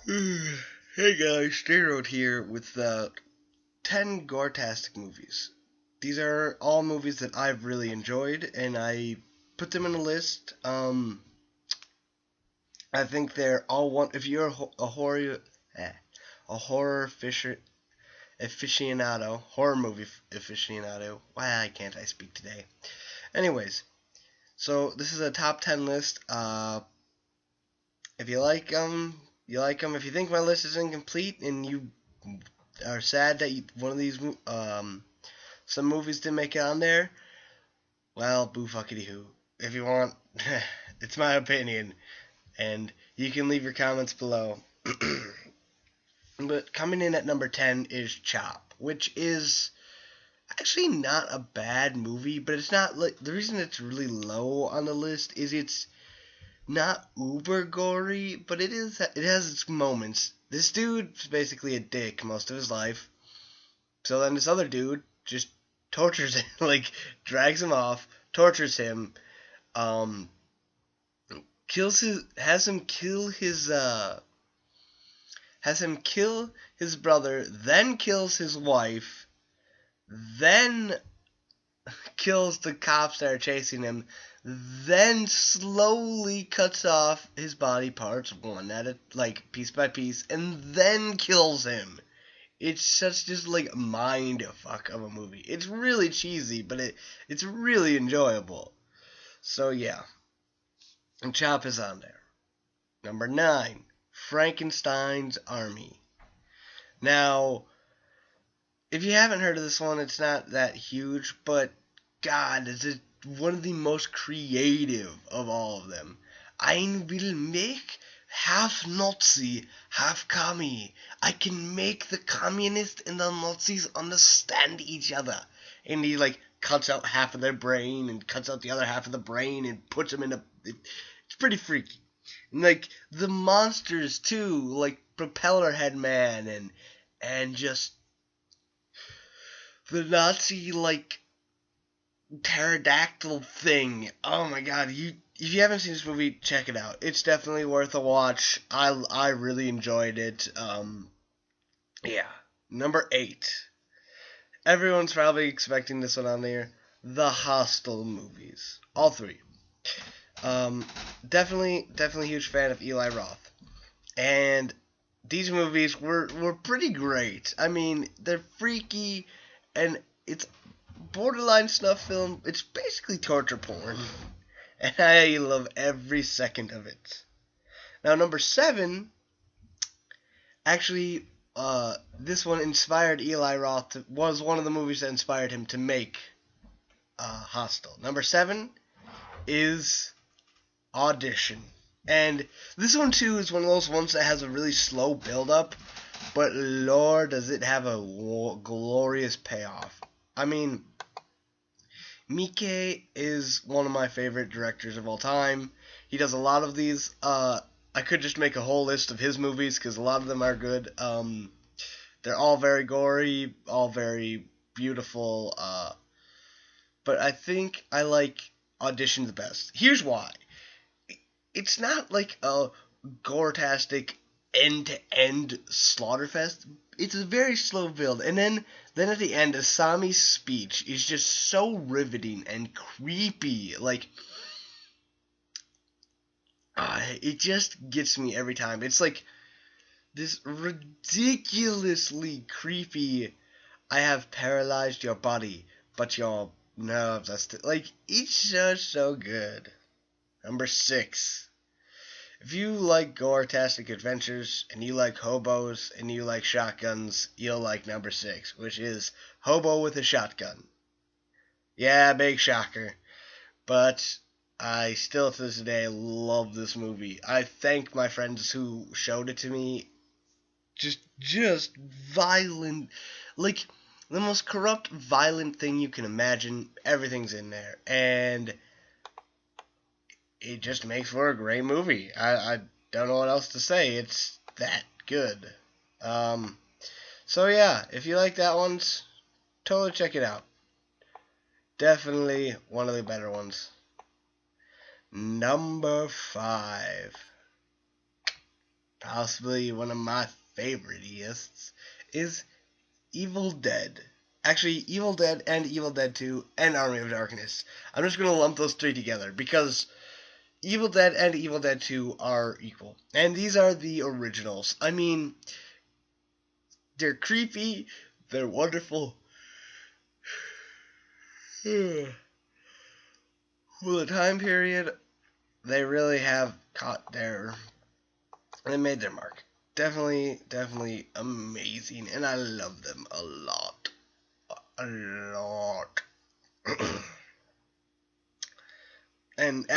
Hey guys, Steroid here with the 10 goretastic movies. These are all movies that I've really enjoyed, and I put them in a list. I think they're all one. If you're a horror aficionado, horror movie aficionado. Why can't I speak today? Anyways, so this is a top 10 list. If you like them, you like them. If you think my list is incomplete and you are sad that one of these some movies didn't make it on there, well, boo fuckity hoo. If you want, it's my opinion, and you can leave your comments below. But coming in at number 10 is Chop, which is actually not a bad movie, but it's not like the reason it's really low on the list is it's not uber gory, but it has its moments. This dude's basically a dick most of his life. So then this other dude just tortures him, like drags him off, tortures him, um, has him kill his brother, then kills his wife, then kills the cops that are chasing him, then slowly cuts off his body parts one at a like piece by piece, and then kills him. It's such just like mind fuck of a movie. It's really cheesy, but it's really enjoyable. So yeah, and Chop is on there. Number 9, Frankenstein's Army. Now, if you haven't heard of this one, it's not that huge, but God, it's one of the most creative of all of them. I will make half Nazi, half commie. I can make the communists and the Nazis understand each other. And he like cuts out half of their brain and cuts out the other half of the brain and puts them in a. It's pretty freaky. And like the monsters too, like Propeller Head Man and just the Nazi like pterodactyl thing. Oh my god, if you haven't seen this movie, check it out. It's definitely worth a watch. I really enjoyed it. Yeah. Number 8. Everyone's probably expecting this one on there. The Hostel movies. All three. Definitely a huge fan of Eli Roth. And these movies were pretty great. I mean, they're freaky and it's borderline snuff film. It's basically torture porn. And I love every second of it. Now, number 7, actually, this one inspired Eli Roth. Was one of the movies that inspired him to make Hostel. Number 7 is Audition. And this one, too, is one of those ones that has a really slow build-up. But, Lord, does it have a glorious payoff. I mean, Miike is one of my favorite directors of all time. He does a lot of these. I could just make a whole list of his movies because a lot of them are good. They're all very gory, all very beautiful. But I think I like Audition the best. Here's why. It's not like a goretastic end-to-end slaughterfest. It's a very slow build, and then at the end, Asami's speech is just so riveting and creepy. Like, it just gets me every time. It's like this ridiculously creepy. I have paralyzed your body, but your nerves are still like. It's just so good. Number 6. If you like gore-tastic adventures, and you like hobos, and you like shotguns, you'll like number 6, which is Hobo with a Shotgun. Yeah, big shocker. But I still, to this day, love this movie. I thank my friends who showed it to me. Just violent. Like, the most corrupt, violent thing you can imagine. Everything's in there. And it just makes for a great movie. I don't know what else to say. It's that good. So yeah, if you like that one, totally check it out. Definitely one of the better ones. Number 5. possibly one of my favoriteest, is Evil Dead. Actually, Evil Dead and Evil Dead 2 and Army of Darkness. I'm just going to lump those three together because Evil Dead and Evil Dead 2 are equal. And these are the originals. I mean, they're creepy, they're wonderful. For the time period, they really have they made their mark. Definitely amazing, and I love them a lot. A lot. And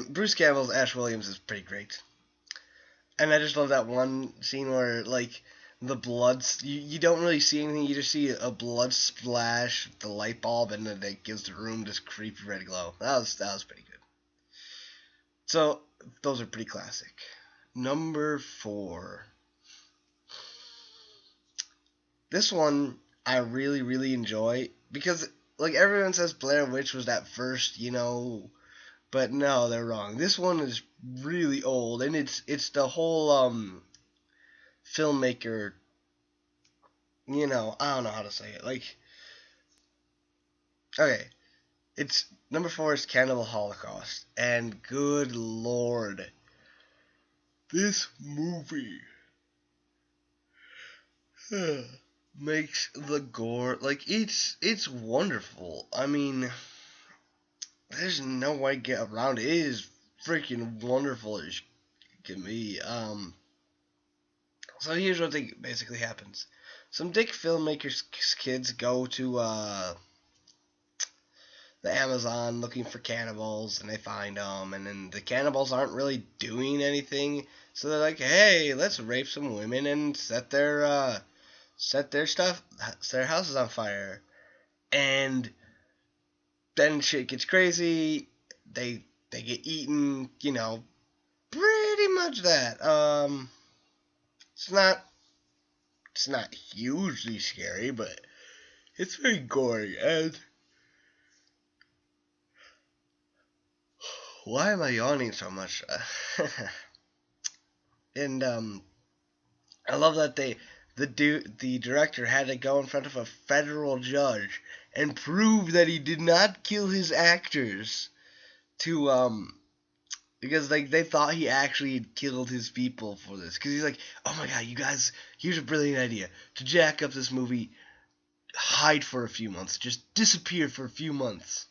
Bruce Campbell's Ash Williams is pretty great. And I just love that one scene where, like, the blood, you don't really see anything, you just see a blood splash, the light bulb, and then it gives the room this creepy red glow. That was pretty good. So, those are pretty classic. Number 4. This one I really enjoy because, like, everyone says Blair Witch was that first, but no, they're wrong. This one is really old, and it's the whole filmmaker. I don't know how to say it. Like, okay, it's number 4 is Cannibal Holocaust, and good lord, this movie makes the gore, like, it's wonderful. I mean, there's no way to get around it. It is freaking wonderful as can be. So here's what basically happens. Some dick filmmakers' kids go to the Amazon looking for cannibals, and they find them, and then the cannibals aren't really doing anything, so they're like, hey, let's rape some women and set their houses on fire. And then shit gets crazy. They get eaten, pretty much that. It's not hugely scary, but it's very gory. And why am I yawning so much? And I love that the director had to go in front of a federal judge and prove that he did not kill his actors to because, like, they thought he actually killed his people for this. Because he's like, oh my god, you guys, here's a brilliant idea. To jack up this movie, hide for a few months. Just disappear for a few months.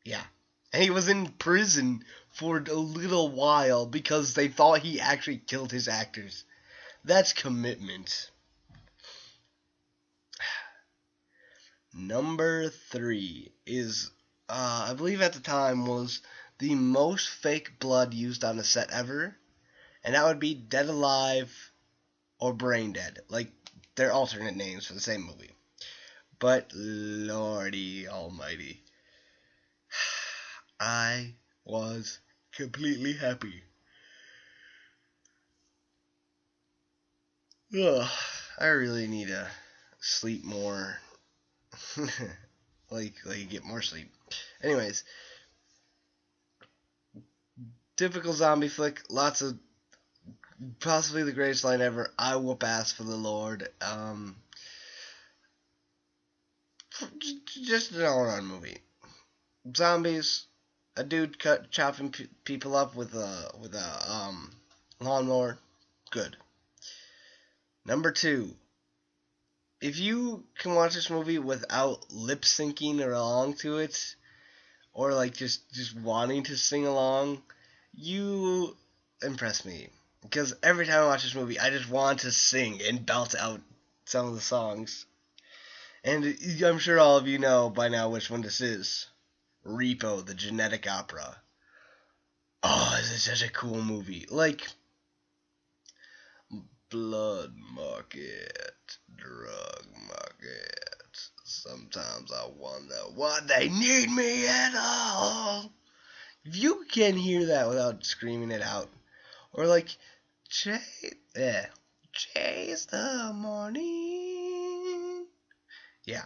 Yeah. And he was in prison for a little while because they thought he actually killed his actors. That's commitment. Number 3 is, I believe at the time, was the most fake blood used on a set ever, and that would be Dead Alive or Brain Dead. Like, they're alternate names for the same movie. But lordy almighty, I was completely happy. Ugh, I really need to sleep more. like get more sleep. Anyways, typical zombie flick, lots of, possibly the greatest line ever, I whoop ass for the Lord. Just an all-around movie. Zombies, a dude chopping people up with a lawnmower, good. Number 2, if you can watch this movie without lip syncing along to it, or like just wanting to sing along, you impress me. Because every time I watch this movie, I just want to sing and belt out some of the songs. And I'm sure all of you know by now which one this is. Repo, the Genetic Opera. Oh, this is such a cool movie. Like, blood market, drug market. Sometimes I wonder why they need me at all. If you can hear that without screaming it out, or like, chase the morning. Yeah.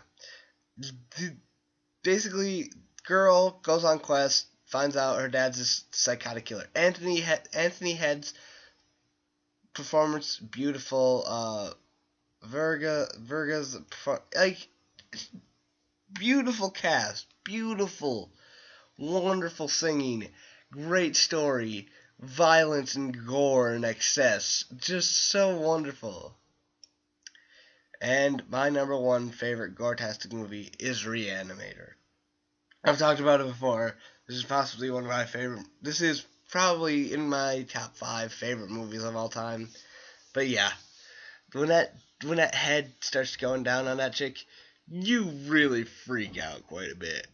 Basically, girl goes on quest, finds out her dad's a psychotic killer. Anthony Head's performance, beautiful. Verga's like beautiful cast, beautiful, wonderful singing, great story, violence and gore and excess, just so wonderful. And my number one favorite goretastic movie is Reanimator. I've talked about it before. This is possibly one of my favorite. This is probably in my top 5 favorite movies of all time. But yeah, when that head starts going down on that chick, you really freak out quite a bit.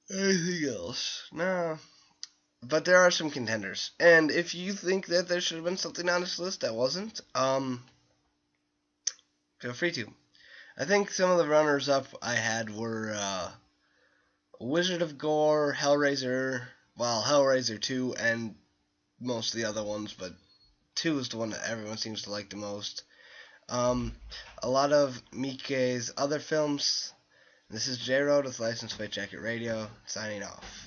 Anything else? No. But there are some contenders. And if you think that there should have been something on this list that wasn't, feel free to. I think some of the runners up I had were Wizard of Gore, Hellraiser, well, Hellraiser 2, and most of the other ones, but 2 is the one that everyone seems to like the most. A lot of Miike's other films. This is J-Road with License Plate Jacket Radio, signing off.